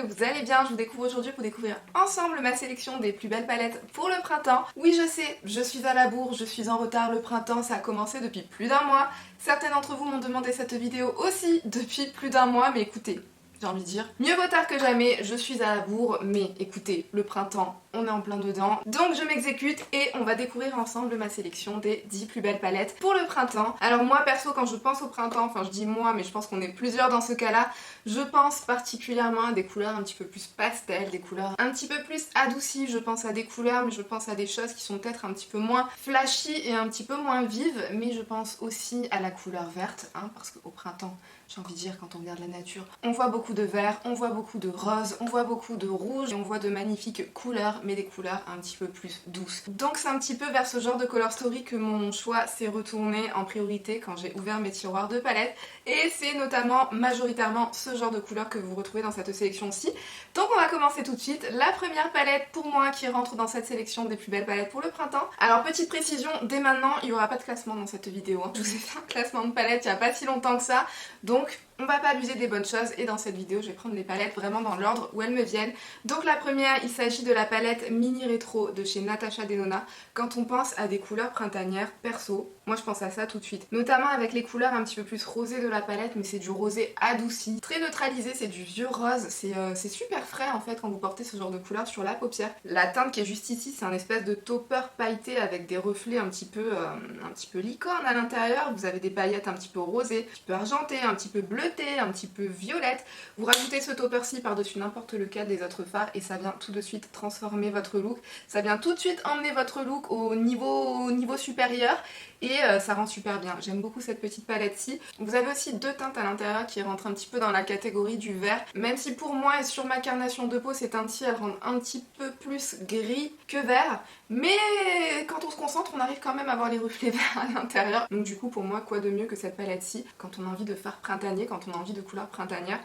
que vous allez bien. Je vous découvre aujourd'hui pour découvrir ensemble ma sélection des plus belles palettes pour le printemps. Oui, je sais, je suis à la bourre, je suis en retard, le printemps ça a commencé depuis plus d'un mois. Certains d'entre vous m'ont demandé cette vidéo aussi depuis plus d'un mois, mais écoutez, j'ai envie de dire, mieux vaut tard que jamais, je suis à la bourre, mais écoutez, le printemps, on est en plein dedans. Donc je m'exécute et on va découvrir ensemble ma sélection des 10 plus belles palettes pour le printemps. Alors moi perso, quand je pense au printemps, enfin je dis moi, mais je pense qu'on est plusieurs dans ce cas-là, je pense particulièrement à des couleurs un petit peu plus pastel, des couleurs un petit peu plus adoucies. Je pense à des couleurs, mais je pense à des choses qui sont peut-être un petit peu moins flashy et un petit peu moins vives, mais je pense aussi à la couleur verte, hein, parce qu'au printemps, j'ai envie de dire, quand on regarde la nature, on voit beaucoup de vert, on voit beaucoup de rose, on voit beaucoup de rouge, et on voit de magnifiques couleurs, mais des couleurs un petit peu plus douces. Donc c'est un petit peu vers ce genre de color story que mon choix s'est retourné en priorité quand j'ai ouvert mes tiroirs de palettes, et c'est notamment majoritairement ce genre de couleurs que vous retrouvez dans cette sélection-ci. Donc on va commencer tout de suite. La première palette pour moi qui rentre dans cette sélection des plus belles palettes pour le printemps. Alors petite précision, dès maintenant il n'y aura pas de classement dans cette vidéo, hein. Je vous ai fait un classement de palettes il n'y a pas si longtemps que ça, donc on va pas abuser des bonnes choses et dans cette vidéo je vais prendre les palettes vraiment dans l'ordre où elles me viennent. Donc la première, il s'agit de la palette Mini Rétro de chez Natasha Denona. Quand on pense à des couleurs printanières, perso, moi je pense à ça tout de suite. Notamment avec les couleurs un petit peu plus rosées de la palette, mais c'est du rosé adouci, très neutralisé, c'est du vieux rose, c'est super frais en fait quand vous portez ce genre de couleur sur la paupière. La teinte qui est juste ici, c'est un espèce de topper pailleté avec des reflets un petit peu licorne à l'intérieur. Vous avez des paillettes un petit peu rosées, un petit peu argentées, un petit peu bleutées, un petit peu violettes. Vous rajoutez ce topper-ci par-dessus n'importe lequel des autres fards et ça vient tout de suite transformer votre look. Ça vient tout de suite emmener votre look au niveau supérieur. Et ça rend super bien. J'aime beaucoup cette petite palette-ci. Vous avez aussi deux teintes à l'intérieur qui rentrent un petit peu dans la catégorie du vert. Même si pour moi et sur ma carnation de peau, ces teintes-ci, elles rendent un petit peu plus gris que vert. Mais quand on se concentre, on arrive quand même à avoir les reflets verts à l'intérieur. Donc du coup, pour moi, quoi de mieux que cette palette-ci quand on a envie de faire printanier, quand on a envie de couleurs printanières.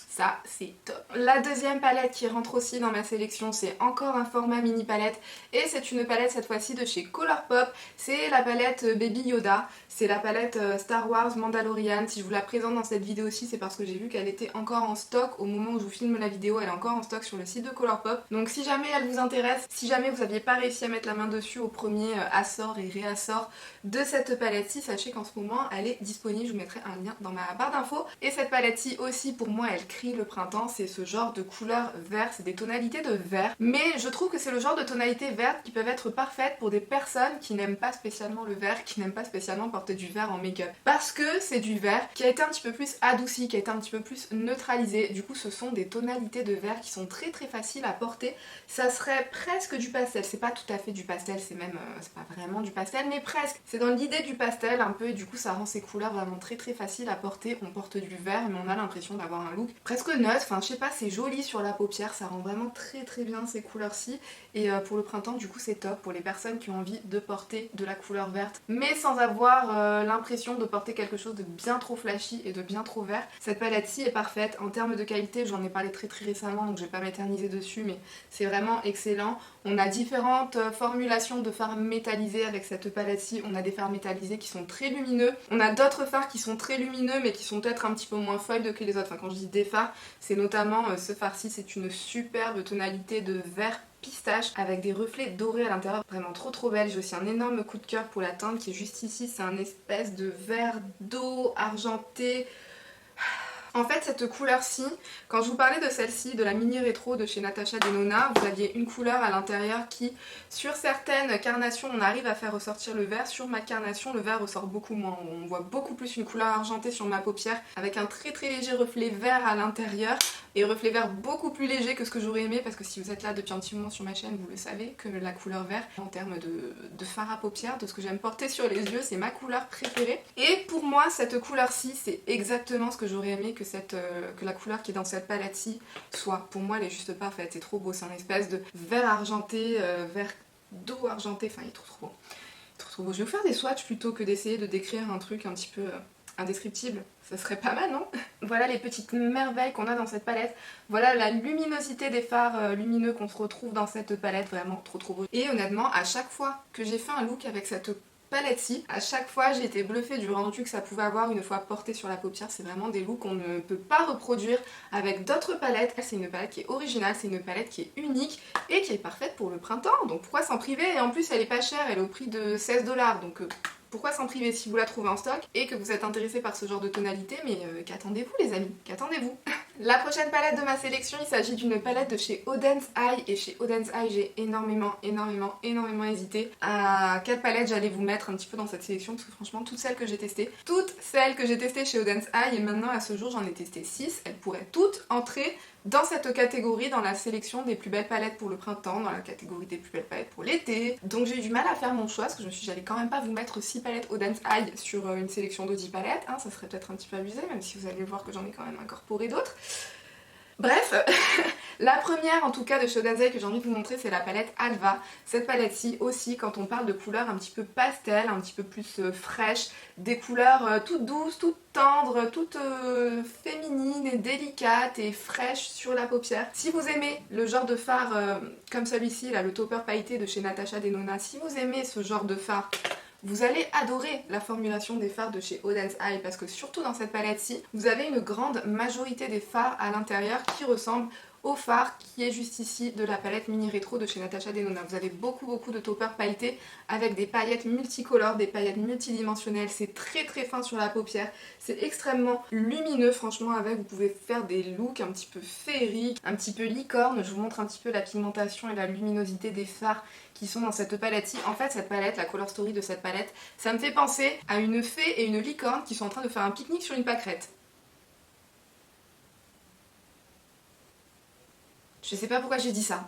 Ça, c'est top. La deuxième palette qui rentre aussi dans ma sélection, c'est encore un format mini palette. Et c'est une palette cette fois-ci de chez Colourpop. C'est la palette Baby Yoda. C'est la palette Star Wars Mandalorian. Si je vous la présente dans cette vidéo-ci, c'est parce que j'ai vu qu'elle était encore en stock. Au moment où je vous filme la vidéo, elle est encore en stock sur le site de Colourpop. Donc si jamais elle vous intéresse, si jamais vous n'aviez pas réussi à mettre la main dessus au premier assort et réassort de cette palette-ci, sachez qu'en ce moment, elle est disponible. Je vous mettrai un lien dans ma barre d'infos. Et cette palette-ci aussi, pour moi, elle crie le printemps, c'est ce genre de couleur vert, c'est des tonalités de vert, mais je trouve que c'est le genre de tonalités vertes qui peuvent être parfaites pour des personnes qui n'aiment pas spécialement le vert, qui n'aiment pas spécialement porter du vert en make-up, parce que c'est du vert qui a été un petit peu plus adouci, qui a été un petit peu plus neutralisé. Du coup ce sont des tonalités de vert qui sont très très faciles à porter. Ça serait presque du pastel, c'est pas tout à fait du pastel, c'est même c'est pas vraiment du pastel, mais presque, c'est dans l'idée du pastel un peu, et du coup ça rend ces couleurs vraiment très très faciles à porter. On porte du vert mais on a l'impression d'avoir un look presque neutre, enfin je sais pas, c'est joli sur la paupière, ça rend vraiment très très bien ces couleurs-ci. Et pour le printemps du coup c'est top pour les personnes qui ont envie de porter de la couleur verte mais sans avoir l'impression de porter quelque chose de bien trop flashy et de bien trop vert. Cette palette-ci est parfaite en termes de qualité, j'en ai parlé très très récemment donc je vais pas m'éterniser dessus, mais c'est vraiment excellent. On a différentes formulations de fards métallisés avec cette palette-ci. On a des fards métallisés qui sont très lumineux, on a d'autres fards qui sont très lumineux mais qui sont peut-être un petit peu moins foils que les autres. Enfin quand je dis des fards, c'est notamment ce fard-ci, c'est une superbe tonalité de vert pistache avec des reflets dorés à l'intérieur, vraiment trop trop belle. J'ai aussi un énorme coup de cœur pour la teinte qui est juste ici, c'est un espèce de vert d'eau argenté. En fait cette couleur-ci, quand je vous parlais de celle-ci, de la mini rétro de chez Natasha Denona, vous aviez une couleur à l'intérieur qui, sur certaines carnations, on arrive à faire ressortir le vert. Sur ma carnation, le vert ressort beaucoup moins. On voit beaucoup plus une couleur argentée sur ma paupière avec un très très léger reflet vert à l'intérieur. Et reflet vert beaucoup plus léger que ce que j'aurais aimé, parce que si vous êtes là depuis un petit moment sur ma chaîne, vous le savez que la couleur vert, en termes de fard à paupières, de ce que j'aime porter sur les yeux, c'est ma couleur préférée. Et pour moi, cette couleur-ci, c'est exactement ce que j'aurais aimé que la couleur qui est dans cette palette-ci soit. Pour moi, elle est juste parfaite, c'est trop beau, c'est un espèce de vert argenté, vert d'eau argentée, enfin il est trop trop beau. Trop beau. Je vais vous faire des swatchs plutôt que d'essayer de décrire un truc un petit peu indescriptible. Ça serait pas mal, non? Voilà les petites merveilles qu'on a dans cette palette. Voilà la luminosité des fards lumineux qu'on se retrouve dans cette palette, vraiment trop trop beau. Et honnêtement, à chaque fois que j'ai fait un look avec cette palette-ci. À chaque fois j'ai été bluffée du rendu que ça pouvait avoir une fois porté sur la paupière. C'est vraiment des looks qu'on ne peut pas reproduire avec d'autres palettes. C'est une palette qui est originale, c'est une palette qui est unique et qui est parfaite pour le printemps. Donc pourquoi s'en priver? Et en plus elle est pas chère, elle est au prix de 16 $. Donc pourquoi s'en priver si vous la trouvez en stock et que vous êtes intéressé par ce genre de tonalité? Mais qu'attendez-vous les amis? Qu'attendez-vous? La prochaine palette de ma sélection, il s'agit d'une palette de chez Odense Eye. Et chez Odense Eye, j'ai énormément hésité à quelle palette j'allais vous mettre un petit peu dans cette sélection. Parce que franchement, toutes celles que j'ai testées chez Odense Eye, et maintenant à ce jour j'en ai testé 6, elles pourraient toutes entrer dans cette catégorie, dans la sélection des plus belles palettes pour le printemps, dans la catégorie des plus belles palettes pour l'été. Donc j'ai eu du mal à faire mon choix, parce que je me suis dit j'allais quand même pas vous mettre 6 palettes Odense Eye sur une sélection de 10 palettes, hein, ça serait peut-être un petit peu abusé, même si vous allez voir que j'en ai quand même incorporé d'autres. Bref, la première en tout cas de chez Odense Eye que j'ai envie de vous montrer, c'est la palette Alva. Cette palette-ci aussi, quand on parle de couleurs un petit peu pastel, un petit peu plus fraîches, des couleurs toutes douces, toutes tendres, toutes féminines et délicates et fraîches sur la paupière. Si vous aimez le genre de fard comme celui-ci, là, le topper pailleté de chez Natasha Denona, si vous aimez ce genre de fard, vous allez adorer la formulation des fards de chez Odense Eye parce que surtout dans cette palette-ci, vous avez une grande majorité des fards à l'intérieur qui ressemblent au fard qui est juste ici de la palette mini rétro de chez Natasha Denona. Vous avez beaucoup de toppers pailletés avec des paillettes multicolores, des paillettes multidimensionnelles. C'est très fin sur la paupière, c'est extrêmement lumineux franchement. Avec, vous pouvez faire des looks un petit peu féeriques, un petit peu licorne. Je vous montre un petit peu la pigmentation et la luminosité des fards qui sont dans cette palette-ci. En fait cette palette, la color story de cette palette, ça me fait penser à une fée et une licorne qui sont en train de faire un pique-nique sur une pâquerette. Je sais pas pourquoi j'ai dit ça.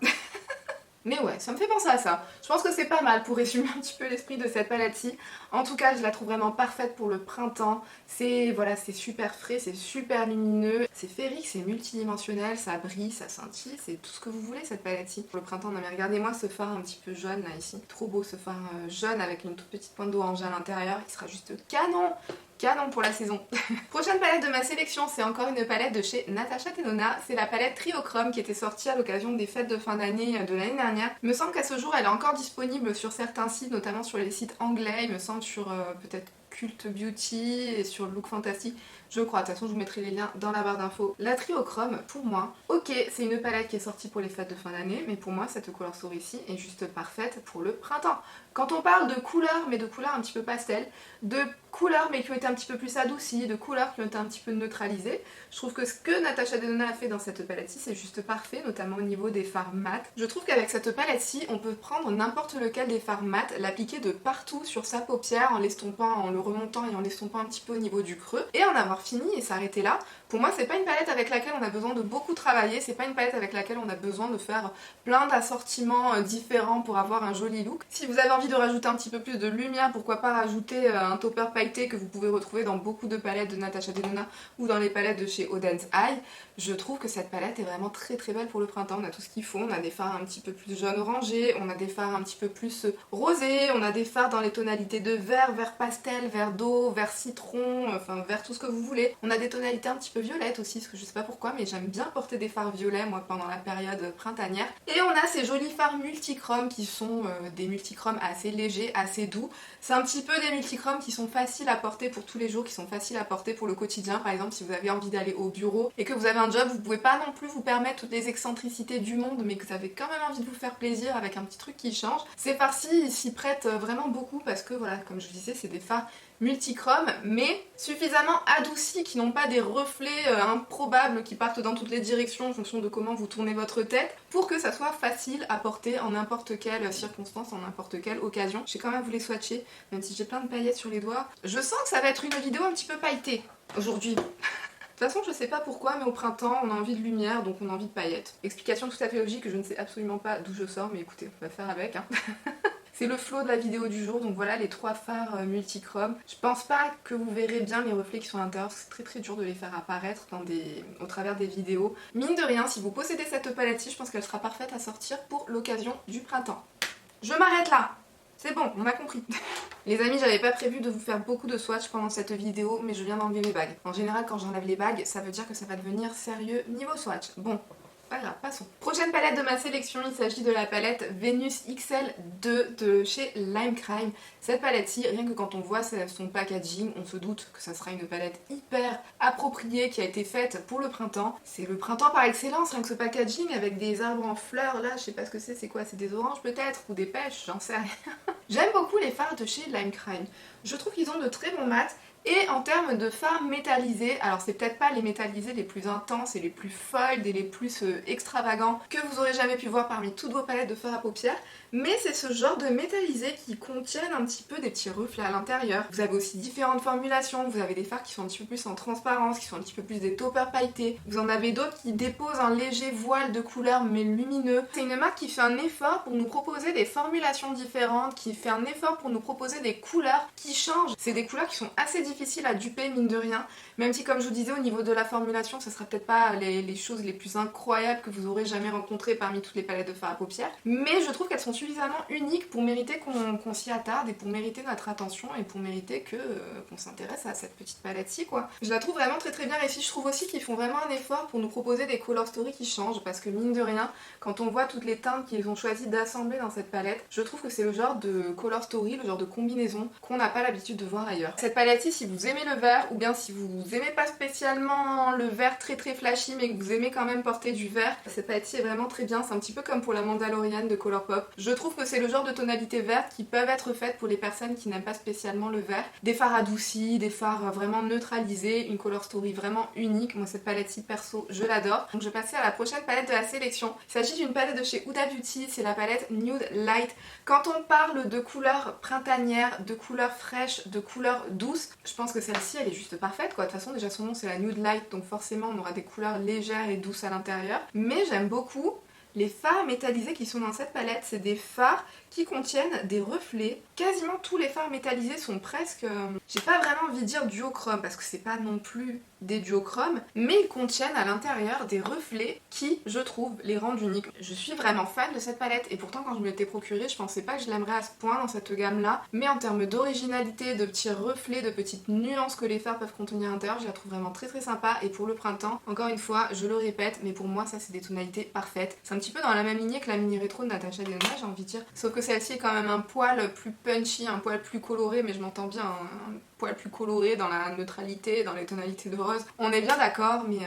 Mais ouais, ça me fait penser à ça. Je pense que c'est pas mal pour résumer un petit peu l'esprit de cette palette-ci. En tout cas, je la trouve vraiment parfaite pour le printemps. C'est voilà, c'est super frais, c'est super lumineux, c'est féerique, c'est multidimensionnel, ça brille, ça scintille, c'est tout ce que vous voulez cette palette-ci. Pour le printemps, non mais regardez-moi ce fard un petit peu jaune là ici. Trop beau ce fard jaune avec une toute petite pointe d'orange à l'intérieur. Il sera juste canon pour la saison. Prochaine palette de ma sélection, c'est encore une palette de chez Natasha Denona. C'est la palette Triochrome qui était sortie à l'occasion des fêtes de fin d'année de l'année dernière. Il me semble qu'à ce jour, elle est encore disponible sur certains sites, notamment sur les sites anglais, il me semble sur peut-être Cult Beauty et sur Look Fantastic. Je crois, de toute façon je vous mettrai les liens dans la barre d'infos. La Triochrome, pour moi, ok, c'est une palette qui est sortie pour les fêtes de fin d'année, mais pour moi cette couleur story ici est juste parfaite pour le printemps. Quand on parle de couleurs, mais de couleurs un petit peu pastel, de couleurs mais qui ont été un petit peu plus adoucies, de couleurs qui ont été un petit peu neutralisées, je trouve que ce que Natasha Denona a fait dans cette palette-ci, c'est juste parfait, notamment au niveau des fards mat. Je trouve qu'avec cette palette-ci, on peut prendre n'importe lequel des fards mat, l'appliquer de partout sur sa paupière en l'estompant, en le remontant et en l'estompant un petit peu au niveau du creux, et en avoir fini et s'arrêter là. Pour moi, c'est pas une palette avec laquelle on a besoin de beaucoup travailler, c'est pas une palette avec laquelle on a besoin de faire plein d'assortiments différents pour avoir un joli look. Si vous avez envie de rajouter un petit peu plus de lumière, pourquoi pas rajouter un topper pailleté que vous pouvez retrouver dans beaucoup de palettes de Natasha Denona ou dans les palettes de chez Odense Eye. Je trouve que cette palette est vraiment très belle pour le printemps. On a tout ce qu'il faut, on a des fards un petit peu plus jaune orangé, on a des fards un petit peu plus rosés, on a des fards dans les tonalités de vert, vert pastel, vert d'eau, vert citron, enfin vert tout ce que vous voulez. On a des tonalités un petit peu violettes aussi, parce que je sais pas pourquoi, mais j'aime bien porter des fards violets moi pendant la période printanière. Et on a ces jolis fards multichromes qui sont des multichromes assez légers, assez doux. C'est un petit peu des multichromes qui sont faciles à porter pour tous les jours, qui sont faciles à porter pour le quotidien. Par exemple, si vous avez envie d'aller au bureau et que vous avez un job, vous pouvez pas non plus vous permettre toutes les excentricités du monde, mais que vous avez quand même envie de vous faire plaisir avec un petit truc qui change. Ces fards-ci s'y prêtent vraiment beaucoup parce que voilà, comme je vous disais, c'est des fards multichromes mais suffisamment adoucis, qui n'ont pas des reflets improbables qui partent dans toutes les directions en fonction de comment vous tournez votre tête, pour que ça soit facile à porter en n'importe quelle circonstance, en n'importe quelle occasion. Je vais quand même vous les swatcher, même si j'ai plein de paillettes sur les doigts. Je sens que ça va être une vidéo un petit peu pailletée aujourd'hui. De toute façon, je sais pas pourquoi, mais au printemps, on a envie de lumière, donc on a envie de paillettes. Explication tout à fait logique, je ne sais absolument pas d'où je sors, mais écoutez, on va faire avec, hein. C'est le flow de la vidéo du jour, donc voilà les 3 fards multichromes. Je pense pas que vous verrez bien les reflets qui sont à l'intérieur, c'est très dur de les faire apparaître au travers des vidéos. Mine de rien, si vous possédez cette palette-ci, je pense qu'elle sera parfaite à sortir pour l'occasion du printemps. Je m'arrête là. C'est bon, on a compris. Les amis, j'avais pas prévu de vous faire beaucoup de swatch pendant cette vidéo, mais je viens d'enlever mes bagues. En général, quand j'enlève les bagues, ça veut dire que ça va devenir sérieux niveau swatch. Bon, Pas grave, passons. Prochaine palette de ma sélection, il s'agit de la palette Venus XL2 de chez Lime Crime. Cette palette-ci, rien que quand on voit son packaging, on se doute que ça sera une palette hyper appropriée qui a été faite pour le printemps. C'est le printemps par excellence, rien que ce packaging avec des arbres en fleurs là, je sais pas ce que c'est quoi, c'est des oranges peut-être ou des pêches, j'en sais rien. J'aime beaucoup les fards de chez Lime Crime. Je trouve qu'ils ont de très bons mats. Et en termes de fards métallisés, alors c'est peut-être pas les métallisés les plus intenses et les plus fold et les plus extravagants que vous aurez jamais pu voir parmi toutes vos palettes de fards à paupières, mais c'est ce genre de métallisés qui contiennent un petit peu des petits reflets à l'intérieur. Vous avez aussi différentes formulations, vous avez des fards qui sont un petit peu plus en transparence, qui sont un petit peu plus des toppers pailletés, vous en avez d'autres qui déposent un léger voile de couleur mais lumineux. C'est une marque qui fait un effort pour nous proposer des formulations différentes, qui fait un effort pour nous proposer des couleurs qui changent. C'est des couleurs qui sont assez difficiles à duper mine de rien, même si comme je vous disais au niveau de la formulation ce sera peut-être pas les choses les plus incroyables que vous aurez jamais rencontrées parmi toutes les palettes de fards à paupières, mais je trouve qu'elles sont suffisamment uniques pour mériter qu'on s'y attarde et pour mériter notre attention et pour mériter qu'on s'intéresse à cette petite palette-ci quoi. Je la trouve vraiment très bien réussie, je trouve aussi qu'ils font vraiment un effort pour nous proposer des color stories qui changent parce que mine de rien, quand on voit toutes les teintes qu'ils ont choisi d'assembler dans cette palette, je trouve que c'est le genre de color story, le genre de combinaison qu'on n'a pas l'habitude de voir ailleurs. Cette palette-ci, si vous aimez le vert ou bien si vous aimez pas spécialement le vert très flashy mais que vous aimez quand même porter du vert, cette palette-ci est vraiment très bien, c'est un petit peu comme pour la Mandalorian de Colourpop. Je trouve que c'est le genre de tonalité verte qui peuvent être faites pour les personnes qui n'aiment pas spécialement le vert. Des fards adoucis, des fards vraiment neutralisés, une color story vraiment unique. Moi cette palette-ci perso je l'adore. Donc je vais passer à la prochaine palette de la sélection. Il s'agit d'une palette de chez Huda Beauty, c'est la palette Nude Light. Quand on parle de couleurs printanières, de couleurs fraîches, de couleurs douces, je pense que celle-ci elle est juste parfaite quoi. De toute façon déjà son nom c'est la Nude Light donc forcément on aura des couleurs légères et douces à l'intérieur. Mais j'aime beaucoup les fards métallisés qui sont dans cette palette, c'est des fards qui contiennent des reflets. Quasiment tous les fards métallisés sont presque, j'ai pas vraiment envie de dire duochrome parce que c'est pas non plus des duochromes, mais ils contiennent à l'intérieur des reflets qui, je trouve, les rendent uniques. Je suis vraiment fan de cette palette et pourtant quand je me l'étais procurée, je pensais pas que je l'aimerais à ce point dans cette gamme là, mais en termes d'originalité, de petits reflets, de petites nuances que les fards peuvent contenir à l'intérieur, je la trouve vraiment très sympa et pour le printemps, encore une fois, je le répète, mais pour moi ça c'est des tonalités parfaites. C'est un petit peu dans la même lignée que la mini rétro de Natasha Denona, j'ai envie de dire, sauf que celle-ci est quand même un poil plus punchy, un poil plus coloré, mais je m'entends bien, un poil plus coloré dans la neutralité, dans les tonalités de rose. On est bien d'accord, mais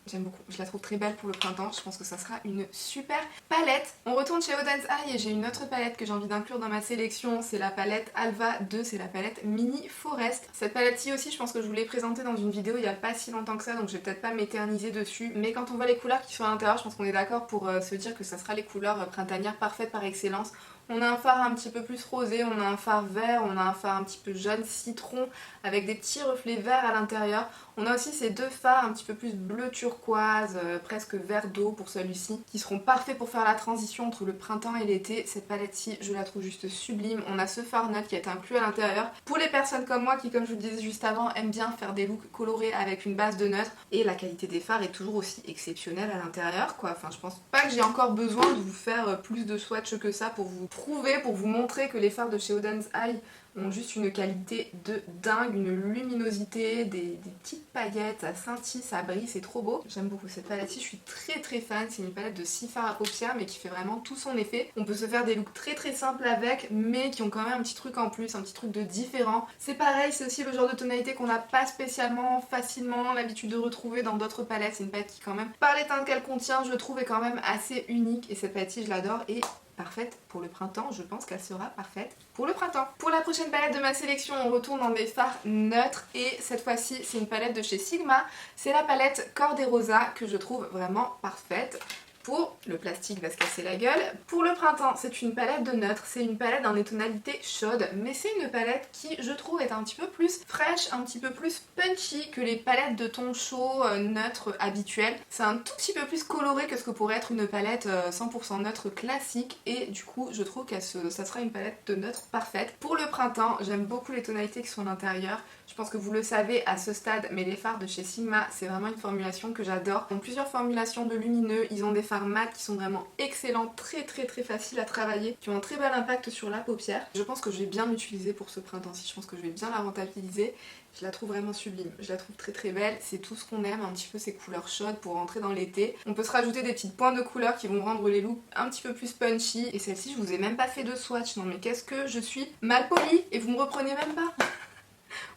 j'aime beaucoup. Je la trouve très belle pour le printemps, je pense que ça sera une super palette. On retourne chez Oden's Eye et j'ai une autre palette que j'ai envie d'inclure dans ma sélection, c'est la palette Alva 2, c'est la palette Mini Forest. Cette palette-ci aussi, je pense que je vous l'ai présentée dans une vidéo il n'y a pas si longtemps que ça, donc je vais peut-être pas m'éterniser dessus, mais quand on voit les couleurs qui sont à l'intérieur, je pense qu'on est d'accord pour se dire que ça sera les couleurs printanières parfaites par excellence. On a un fard un petit peu plus rosé, on a un fard vert, on a un fard un petit peu jaune citron avec des petits reflets verts à l'intérieur. On a aussi ces deux fards un petit peu plus bleu turquoise, presque vert d'eau pour celui-ci, qui seront parfaits pour faire la transition entre le printemps et l'été. Cette palette-ci, je la trouve juste sublime. On a ce fard neutre qui a été inclus à l'intérieur. Pour les personnes comme moi qui, comme je vous le disais juste avant, aiment bien faire des looks colorés avec une base de neutre. Et la qualité des fards est toujours aussi exceptionnelle à l'intérieur, quoi. Enfin, je pense pas que j'ai encore besoin de vous faire plus de swatch que ça pour vous prouver, pour vous montrer que les fards de chez Oden's Eye ont juste une qualité de dingue, une luminosité, des petites paillettes, ça scintille, ça brille, c'est trop beau. J'aime beaucoup cette palette-ci, je suis très fan, c'est une palette de 6 fards à paupières mais qui fait vraiment tout son effet. On peut se faire des looks très simples avec, mais qui ont quand même un petit truc en plus, un petit truc de différent. C'est pareil, c'est aussi le genre de tonalité qu'on n'a pas spécialement facilement l'habitude de retrouver dans d'autres palettes. C'est une palette qui quand même, par les teintes qu'elle contient, je trouve est quand même assez unique et cette palette-ci je l'adore et parfaite pour le printemps, je pense qu'elle sera parfaite pour le printemps. Pour la prochaine palette de ma sélection, on retourne dans des fards neutres et cette fois-ci c'est une palette de chez Sigma, c'est la palette Corderosa que je trouve vraiment parfaite. Pour le plastique va se casser la gueule. Pour le printemps, c'est une palette de neutre, c'est une palette dans des tonalités chaudes, mais c'est une palette qui, je trouve, est un petit peu plus fraîche, un petit peu plus punchy que les palettes de ton chaud neutre habituelles. C'est un tout petit peu plus coloré que ce que pourrait être une palette 100% neutre classique et du coup, je trouve que ça sera une palette de neutre parfaite. Pour le printemps, j'aime beaucoup les tonalités qui sont à l'intérieur. Je pense que vous le savez à ce stade, mais les fards de chez Sigma, c'est vraiment une formulation que j'adore. Ils ont plusieurs formulations de lumineux, ils ont des fards mat qui sont vraiment excellents, très faciles à travailler, qui ont un très bel impact sur la paupière. Je pense que je vais bien l'utiliser pour ce printemps-ci, je pense que je vais bien la rentabiliser. Je la trouve vraiment sublime, je la trouve très belle, c'est tout ce qu'on aime, un petit peu ces couleurs chaudes pour rentrer dans l'été. On peut se rajouter des petites pointes de couleurs qui vont rendre les looks un petit peu plus punchy. Et celle-ci, je vous ai même pas fait de swatch, non mais qu'est-ce que je suis mal polie et vous me reprenez même pas.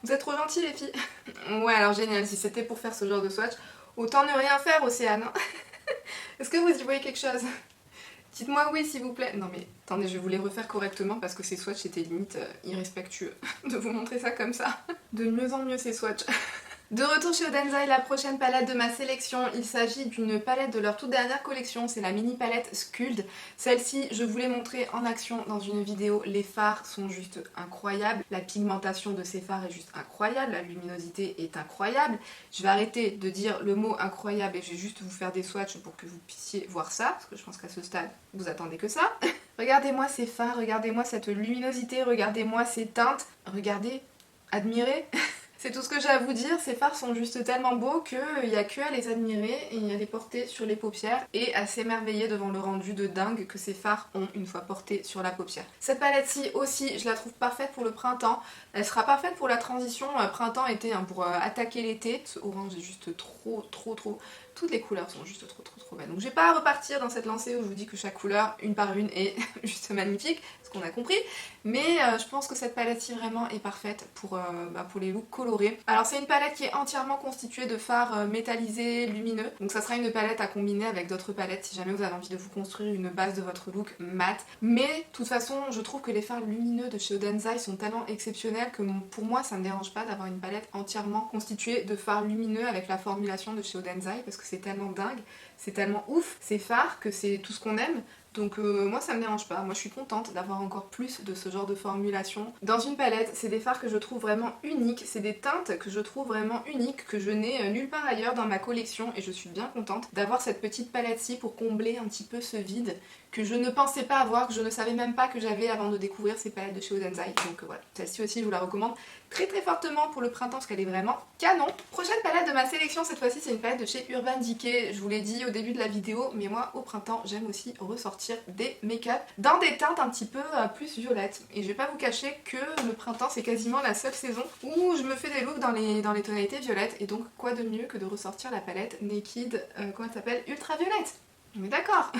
Vous êtes trop gentils les filles. Ouais alors génial, si c'était pour faire ce genre de swatch, autant ne rien faire Océane. Est-ce que vous y voyez quelque chose? Dites-moi oui s'il vous plaît. Non mais attendez, je vais vous les refaire correctement parce que ces swatchs c'était limite irrespectueux de vous montrer ça comme ça. De mieux en mieux ces swatchs. De retour chez Odenzai, la prochaine palette de ma sélection, il s'agit d'une palette de leur toute dernière collection, c'est la mini palette Skuld. Celle-ci, je vous l'ai montrée en action dans une vidéo, les fards sont juste incroyables, la pigmentation de ces fards est juste incroyable, la luminosité est incroyable. Je vais arrêter de dire le mot incroyable et je vais juste vous faire des swatchs pour que vous puissiez voir ça, parce que je pense qu'à ce stade, vous attendez que ça. Regardez-moi ces fards, regardez-moi cette luminosité, regardez-moi ces teintes, regardez, admirez. C'est tout ce que j'ai à vous dire, ces fards sont juste tellement beaux qu'il n'y a que à les admirer et à les porter sur les paupières et à s'émerveiller devant le rendu de dingue que ces fards ont une fois portés sur la paupière. Cette palette-ci aussi, je la trouve parfaite pour le printemps. Elle sera parfaite pour la transition printemps-été, hein, pour attaquer l'été. Ce orange est juste trop. Toutes les couleurs sont juste trop belles. Donc je vais pas repartir dans cette lancée où je vous dis que chaque couleur, une par une, est juste magnifique, ce qu'on a compris. Mais je pense que cette palette-ci vraiment est parfaite pour les looks colorés. Alors c'est une palette qui est entièrement constituée de fards métallisés, lumineux. Donc ça sera une palette à combiner avec d'autres palettes si jamais vous avez envie de vous construire une base de votre look mat. Mais de toute façon, je trouve que les fards lumineux de chez Odenzai sont tellement exceptionnels que pour moi ça me dérange pas d'avoir une palette entièrement constituée de fards lumineux avec la formulation de chez Odenzai parce que c'est tellement dingue, c'est tellement ouf ces fards que c'est tout ce qu'on aime. Donc moi ça me dérange pas, moi je suis contente d'avoir encore plus de ce genre de formulation dans une palette. C'est des fards que je trouve vraiment uniques, c'est des teintes que je trouve vraiment uniques, que je n'ai nulle part ailleurs dans ma collection et je suis bien contente d'avoir cette petite palette-ci pour combler un petit peu ce vide que je ne pensais pas avoir, que je ne savais même pas que j'avais avant de découvrir ces palettes de chez Odenzai. Donc voilà, celle-ci aussi je vous la recommande très fortement pour le printemps parce qu'elle est vraiment canon. Prochaine palette de ma sélection, cette fois-ci c'est une palette de chez Urban Decay. Je vous l'ai dit au début de la vidéo, mais moi au printemps j'aime aussi ressortir des make-up dans des teintes un petit peu plus violettes. Et je vais pas vous cacher que le printemps c'est quasiment la seule saison où je me fais des looks dans les tonalités violettes. Et donc quoi de mieux que de ressortir la palette Naked, comment elle s'appelle, Ultraviolette. On est d'accord.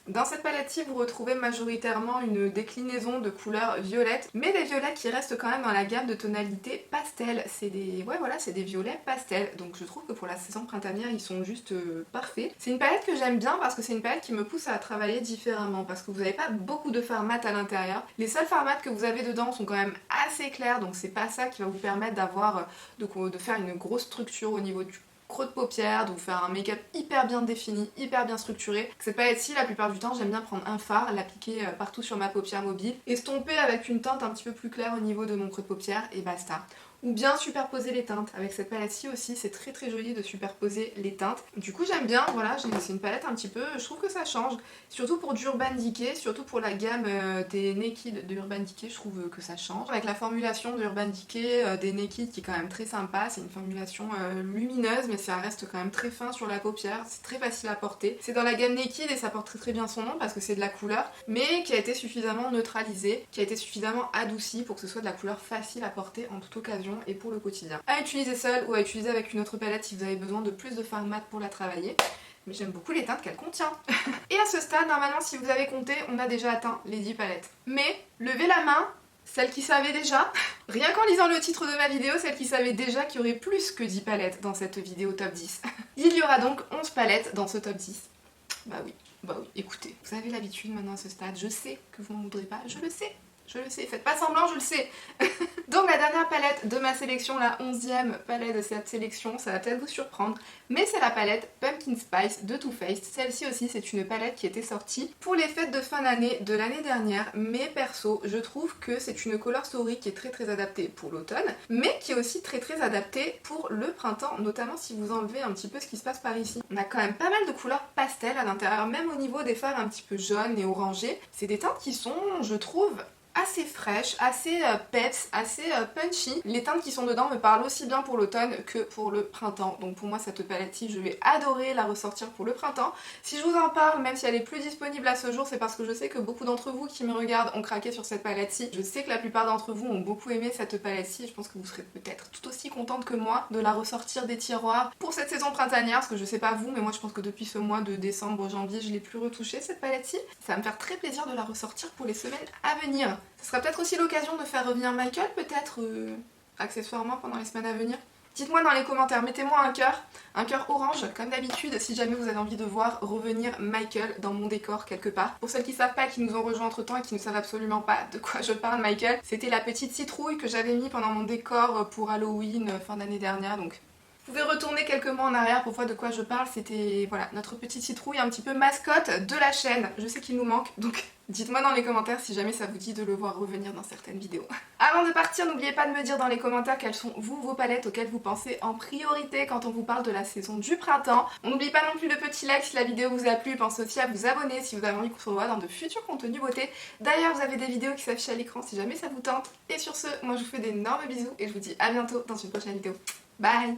Dans cette palette-ci, vous retrouvez majoritairement une déclinaison de couleurs violettes, mais des violets qui restent quand même dans la gamme de tonalités pastel. C'est des, c'est des violets pastel. Donc je trouve que pour la saison printanière, ils sont juste parfaits. C'est une palette que j'aime bien parce que c'est une palette qui me pousse à travailler différemment, parce que vous n'avez pas beaucoup de fards mat à l'intérieur. Les seuls fards mat que vous avez dedans sont quand même assez clairs, donc c'est pas ça qui va vous permettre d'avoir de faire une grosse structure au niveau du creux de paupières, de vous faire un make-up hyper bien défini, hyper bien structuré. Cette palette-ci, la plupart du temps, j'aime bien prendre un fard, l'appliquer partout sur ma paupière mobile, estomper avec une teinte un petit peu plus claire au niveau de mon creux de paupière et basta. Ou bien superposer les teintes. Avec cette palette-ci aussi, c'est très joli de superposer les teintes. Du coup j'aime bien, voilà, c'est une palette un petit peu, je trouve que ça change. Surtout pour du Urban Decay, surtout pour la gamme des Naked de Urban Decay, je trouve que ça change. Avec la formulation de Urban Decay, des Naked qui est quand même très sympa, c'est une formulation lumineuse mais ça reste quand même très fin sur la paupière, c'est très facile à porter. C'est dans la gamme Naked et ça porte très bien son nom parce que c'est de la couleur, mais qui a été suffisamment neutralisée, qui a été suffisamment adoucie pour que ce soit de la couleur facile à porter en toute occasion et pour le quotidien. À utiliser seule ou à utiliser avec une autre palette si vous avez besoin de plus de fard mat pour la travailler. Mais j'aime beaucoup les teintes qu'elle contient. Et à ce stade, normalement, si vous avez compté, on a déjà atteint les 10 palettes. Mais levez la main, celle qui savait déjà, rien qu'en lisant le titre de ma vidéo, celle qui savait déjà qu'il y aurait plus que 10 palettes dans cette vidéo top 10. Il y aura donc 11 palettes dans ce top 10. Bah oui, écoutez, vous avez l'habitude maintenant à ce stade, je sais que vous m'en voudrez pas, je le sais. Je le sais, faites pas semblant, je le sais. Donc la dernière palette de ma sélection, la 11e palette de cette sélection, ça va peut-être vous surprendre, mais c'est la palette Pumpkin Spice de Too Faced. Celle-ci aussi, c'est une palette qui était sortie pour les fêtes de fin d'année de l'année dernière, mais perso, je trouve que c'est une color story qui est très adaptée pour l'automne, mais qui est aussi très adaptée pour le printemps, notamment si vous enlevez un petit peu ce qui se passe par ici. On a quand même pas mal de couleurs pastel à l'intérieur, même au niveau des fards un petit peu jaunes et orangés. C'est des teintes qui sont, je trouve, assez fraîche, assez peps, assez punchy. Les teintes qui sont dedans me parlent aussi bien pour l'automne que pour le printemps. Donc pour moi cette palette-ci, je vais adorer la ressortir pour le printemps. Si je vous en parle, même si elle est plus disponible à ce jour, c'est parce que je sais que beaucoup d'entre vous qui me regardent ont craqué sur cette palette-ci. Je sais que la plupart d'entre vous ont beaucoup aimé cette palette-ci. Je pense que vous serez peut-être tout aussi contente que moi de la ressortir des tiroirs pour cette saison printanière. Parce que je sais pas vous, mais moi je pense que depuis ce mois de décembre, janvier, je l'ai plus retouchée cette palette-ci. Ça va me faire très plaisir de la ressortir pour les semaines à venir. Ce sera peut-être aussi l'occasion de faire revenir Michael, peut-être accessoirement pendant les semaines à venir. Dites-moi dans les commentaires, mettez-moi un cœur orange, comme d'habitude, si jamais vous avez envie de voir revenir Michael dans mon décor quelque part. Pour celles qui savent pas, qui nous ont rejoint entre temps et qui ne savent absolument pas de quoi je parle, Michael, c'était la petite citrouille que j'avais mis pendant mon décor pour Halloween fin d'année dernière, donc vous pouvez retourner quelques mois en arrière pour voir de quoi je parle. C'était voilà, notre petite citrouille un petit peu mascotte de la chaîne. Je sais qu'il nous manque, donc dites-moi dans les commentaires si jamais ça vous dit de le voir revenir dans certaines vidéos. Avant de partir, n'oubliez pas de me dire dans les commentaires quelles sont vos palettes auxquelles vous pensez en priorité quand on vous parle de la saison du printemps. On n'oublie pas non plus le petit like si la vidéo vous a plu. Pensez aussi à vous abonner si vous avez envie qu'on se revoie dans de futurs contenus beauté. D'ailleurs, vous avez des vidéos qui s'affichent à l'écran si jamais ça vous tente. Et sur ce, moi je vous fais d'énormes bisous et je vous dis à bientôt dans une prochaine vidéo. Bye!